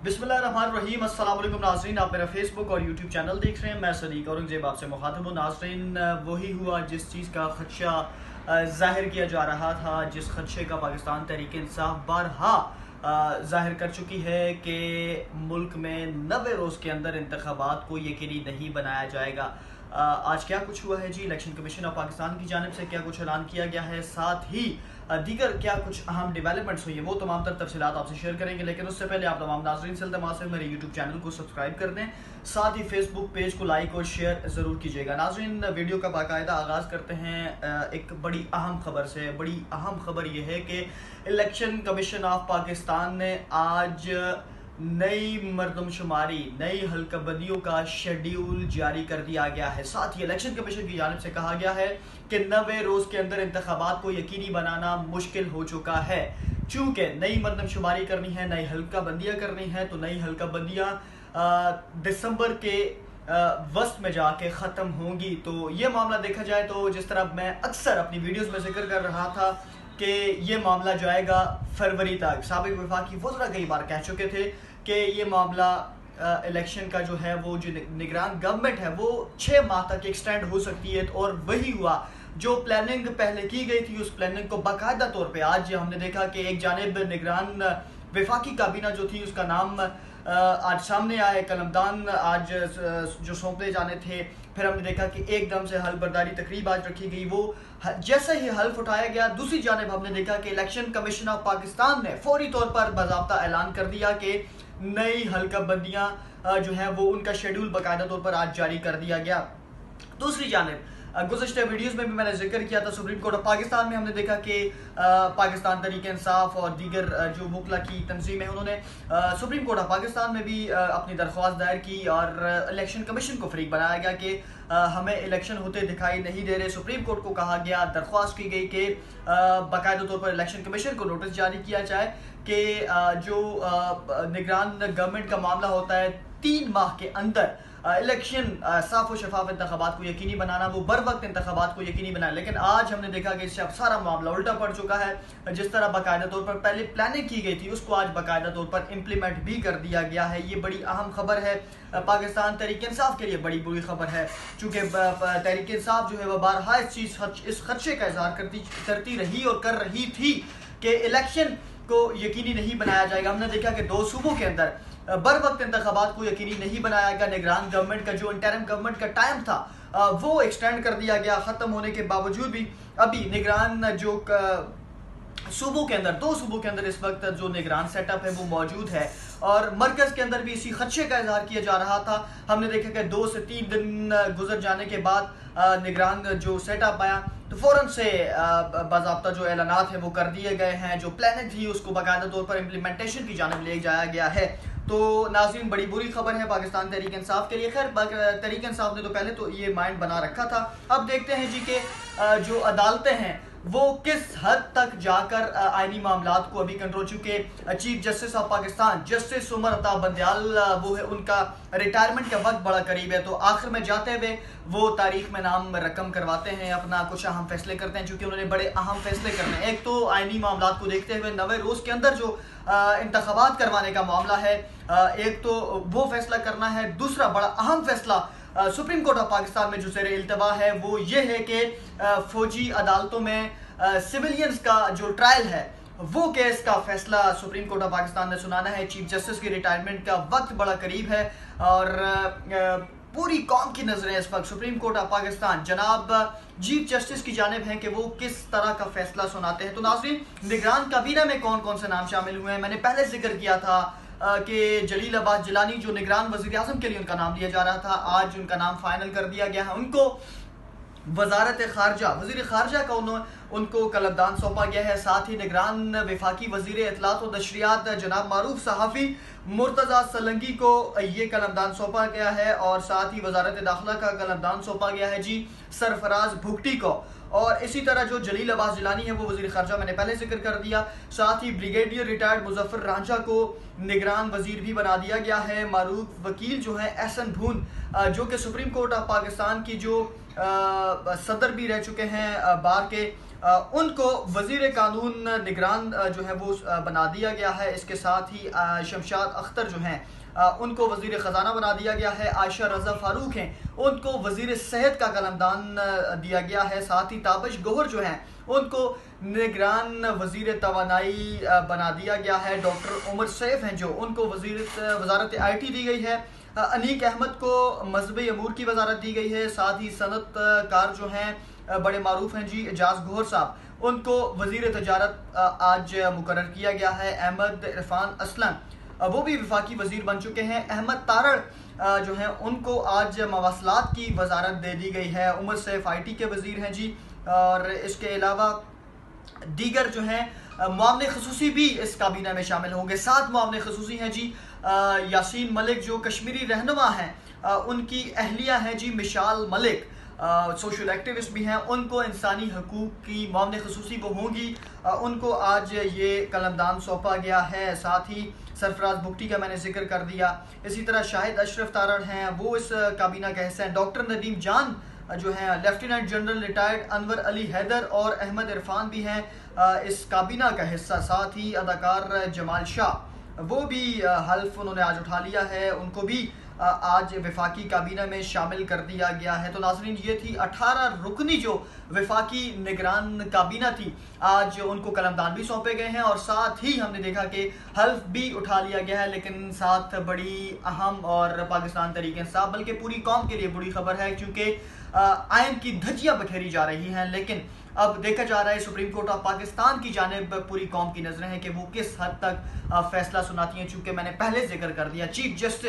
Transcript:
बिस्मिल्लाहिर्रहमानिर्रहीम। अस्सलाम वालेकुम नाज़रीन, आप मेरा फेसबुक और यूट्यूब चैनल देख रहे हैं। मैं सदीक औरंगज़ेब आपसे मुखातिब हूँ। नाज़रीन, वही हुआ जिस चीज़ का खदशा ज़ाहिर किया जा रहा था, जिस खदशे का पाकिस्तान तहरीक इंसाफ बारहा ज़ाहिर कर चुकी है कि मुल्क में 90 रोज़ के अंदर इंतखाबात को यकीनी नहीं बनाया जाएगा। आज क्या कुछ हुआ है जी, इलेक्शन कमीशन ऑफ पाकिस्तान की जानिब से क्या कुछ ऐलान किया गया है, साथ ही दीगर क्या कुछ अहम डेवलपमेंट्स हुई है, वो तमाम तर तफसीलात आपसे शेयर करेंगे। लेकिन उससे पहले आप तमाम नाज़रीन से इल्तमास है मेरे यूट्यूब चैनल को सब्सक्राइब कर दें, साथ ही फेसबुक पेज को लाइक और शेयर ज़रूर कीजिएगा। नाज़रीन, वीडियो का बाकायदा आगाज़ करते हैं एक बड़ी अहम खबर से। बड़ी अहम खबर यह है कि इलेक्शन कमीशन ऑफ पाकिस्तान ने आज नई मरदमशुमारी, नई हल्काबंदियों का शेड्यूल जारी कर दिया गया है। साथ ही इलेक्शन कमीशन की जानिब से कहा गया है कि 90 रोज़ के अंदर इंतखाबात को यकीनी बनाना मुश्किल हो चुका है। चूँकि नई मरदमशुमारी करनी है, नई हल्काबंदियाँ करनी है, तो नई हल्काबंदियाँ दिसंबर के वस्त में जाके ख़त्म होंगी। तो ये मामला देखा जाए तो जिस तरह मैं अक्सर अपनी वीडियोज़ में जिक्र कर रहा था कि ये मामला जाएगा फरवरी तक। साबिक वफाकी वज़रा कई बार कह चुके थे कि ये मामला इलेक्शन का जो है, वो जो निगरान गवर्नमेंट है, वो 6 माह तक एक्सटेंड हो सकती है। और वही हुआ, जो प्लानिंग पहले की गई थी, उस प्लानिंग को बाकायदा तौर पे आज हमने देखा कि एक जानिब निगरान वफाकी काबीना जो थी, उसका नाम आज सामने आए। कलमदान आज जो सौंपे जाने थे, फिर हमने देखा कि एकदम से हल्फ बर्दारी तकरीब आज रखी गई। वो जैसे ही हल्फ उठाया गया, दूसरी जानिब हमने देखा कि इलेक्शन कमीशन ऑफ पाकिस्तान ने फौरी तौर पर बाज़ाब्ता ऐलान कर दिया कि नई हल्काबंदियाँ जो है वो उनका शेड्यूल बाकायदा तौर पर आज जारी कर दिया गया। दूसरी जानिब गुज़श्ता वीडियोज़ में भी मैंने जिक्र किया था, सुप्रीम कोर्ट ऑफ पाकिस्तान में हमने देखा कि पाकिस्तान तहरीक इंसाफ और दीगर जो वकला की तंजीम है, उन्होंने सुप्रीम कोर्ट ऑफ पाकिस्तान में भी अपनी दरख्वास्त दायर की और इलेक्शन कमीशन को फरीक बनाया गया कि हमें इलेक्शन होते दिखाई नहीं दे रहे। सुप्रीम कोर्ट को कहा गया, दरख्वास्त की गई कि बाकायदा तौर पर इलेक्शन कमीशन को नोटिस जारी किया जाए कि जो निगरान गवर्नमेंट का मामला होता है, 3 माह के अंदर इलेक्शन साफ और शफाफ इंतखाबात को यकीनी बनाना, वो बर वक्त इंतखाबात को यकीनी बनाना। लेकिन आज हमने देखा कि इससे अब सारा मामला उल्टा पड़ चुका है। जिस तरह बाकायदा तौर पर पहले प्लानिंग की गई थी, उसको आज बाकायदा तौर पर इम्प्लीमेंट भी कर दिया गया है। ये बड़ी अहम खबर है पाकिस्तान तहरीक इंसाफ के लिए, बड़ी बुरी खबर है। चूँकि तहरीक इंसाफ जो है वह बारहा इस खदशे का इजहार करती रही और कर रही थी कि इलेक्शन को यकीनी नहीं बनाया जाएगा। हमने देखा कि 2 सूबों के अंदर बर वक्त इंतखाबात को यकीनी नहीं बनाया गया। निगरान गवर्नमेंट का जो इंटरिम गवर्नमेंट का टाइम था, वो एक्सटेंड कर दिया गया। ख़त्म होने के बावजूद भी अभी निगरान जो सूबों के अंदर, 2 सूबों के अंदर इस वक्त जो निगरान सेटअप है वो मौजूद है। और मरकज़ के अंदर भी इसी खदशे का इजहार किया जा रहा था। हमने देखा कि 2 से 3 दिन गुजर जाने के बाद निगरान जो सेटअप आया, तो फ़ौरन से बाज़ाब्ता जो ऐलानात हैं वो कर दिए गए हैं। जो प्लानिंग थी उसको बाकायदा तौर पर इम्प्लीमेंटेशन की जानिब ले जाया गया है। तो नाज़रीन, बड़ी बुरी खबर है पाकिस्तान तहरीक इंसाफ के लिए। खैर, तहरीक इंसाफ ने तो पहले तो ये माइंड बना रखा था। अब देखते हैं जी कि जो अदालतें हैं वो किस हद तक जाकर आईनी मामलात को अभी कंट्रोल। चुके chief justice of Pakistan justice Umar Ata Bandial, वो है, उनका रिटायरमेंट का वक्त बड़ा करीब है। तो आखिर में जाते हुए वो तारीख में नाम रकम करवाते हैं, अपना कुछ अहम फैसले करते हैं, चूँकि उन्होंने बड़े अहम फैसले करने हैं। एक तो आईनी मामलात को देखते हुए 90 रोज़ के अंदर जो इंतखाबात करवाने का मामला है, एक तो वो फैसला करना है। दूसरा बड़ा अहम फैसला सुप्रीम कोर्ट ऑफ पाकिस्तान में जो ज़ेर इल्तवा है वो ये है कि फौजी अदालतों में सिविलियंस का जो ट्रायल है, वो केस का फैसला सुप्रीम कोर्ट ऑफ पाकिस्तान ने सुनाना है। चीफ जस्टिस की रिटायरमेंट का वक्त बड़ा करीब है और पूरी कौम की नज़रें इस वक्त सुप्रीम कोर्ट ऑफ पाकिस्तान जनाब चीफ जस्टिस की जानिब हैं कि वो किस तरह का फैसला सुनाते हैं। तो नाज़रीन, निगरान काबीना में कौन कौन से नाम शामिल हुए हैं, मैंने पहले जिक्र किया था कि जलील अब्बास जिलानी जो निगरान वज़ीर आज़म के लिए उनका नाम लिया जा रहा था, आज उनका नाम फाइनल कर दिया गया है। उनको वजारत खारजा, वज़ीर खारजा का उनको कलमदान सौंपा गया है। साथ ही निगरान वफाकी वज़ीर इत्तलात व नशरियात जनाब मारूफ सहाफ़ी मुर्तज़ा सलंगी को ये कलमदान सौंपा गया है। और साथ ही वजारत दाखिला का कलमदान सौंपा गया है जी सरफराज भुगटी को। और इसी तरह जो जलील अब्बास जिलानी है वो वज़ीर खारजा मैंने पहले जिक्र कर दिया। साथ ही ब्रिगेडियर रिटायर्ड मुजफ्फर रांझा को निगरान वज़ीर भी बना दिया गया है। मारूफ वकील जो है एहसन भून, जो कि सुप्रीम कोर्ट ऑफ पाकिस्तान की जो सदर भी रह चुके हैं बार के, उनको वज़ीर कानून निगरान जो है वो बना दिया गया है। इसके साथ ही शमशाद अख्तर जो हैं उनको वज़ीर ख़जाना बना दिया गया है। आयशा रज़ा फ़ारूक हैं उनको वज़ीर सेहत का कलमदान दिया गया है। साथ ही ताबिश गोहर जो हैं उनको निगरान वज़ीर तवानाई बना दिया गया है। डॉक्टर उमर सैफ हैं जो उनको वज़ारत IT दी गई है। अनीक अहमद को मज़हबी अमूर की वजारत दी गई है। साथ ही सनत कार जो हैं बड़े मारूफ हैं जी एजाज गोहर साहब उनको वज़ीर तजारत आज मुकर्रर किया गया है। अहमद इरफान असलम वो भी वफाकी वज़ीर बन चुके हैं। अहमद तारड़ जो हैं उनको आज मवासलात की वजारत दे दी गई है। उमर सैफ IT के वज़ीर हैं जी। और इसके अलावा दीगर जो हैं मुआवने खसूसी भी इस काबीना में शामिल होंगे। 7 मुआवने खसूसी हैं जी। यासीन मलिक जो कश्मीरी रहनुमा हैं उनकी अहलिया हैं जी मिशाल मलिक, सोशल एक्टिविस्ट भी हैं, उनको इंसानी हकूक़ की मुआवने खसूसी वो होंगी। उनको आज ये कलमदान सौंपा गया है। साथ ही सरफराज बुगटी का मैंने जिक्र कर दिया। इसी तरह शाहिद अशरफ तारड़ हैं वो इस काबीना का हिस्सा हैं। डॉक्टर नदीम जान जो हैं lieutenant general retired Anwar Ali Haider और अहमद इरफान भी हैं इस काबीना का हिस्सा। साथ ही अदाकार जमाल शाह वो भी हल्फ उन्होंने आज उठा लिया है, उनको भी आज वफाकी काबीना में शामिल कर दिया गया है। तो नाज़रीन ये थी 18 रुकनी जो वफाकी निगरान काबीना थी, आज उनको कलमदान भी सौंपे गए हैं और साथ ही हमने देखा कि हल्फ भी उठा लिया गया है। लेकिन साथ बड़ी अहम और पाकिस्तान तहरीक इंसाफ बल्कि पूरी कौम के लिए बुरी खबर है क्योंकि आयन की धज्जियां बखेरी जा रही हैं। लेकिन अब देखा जा रहा है सुप्रीम कोर्ट ऑफ पाकिस्तान की जानिब पूरी कौम की नजरें हैं कि वो किस हद तक फैसला सुनाती हैं। चूंकि मैंने पहले जिक्र कर दिया चीफ जस्टिस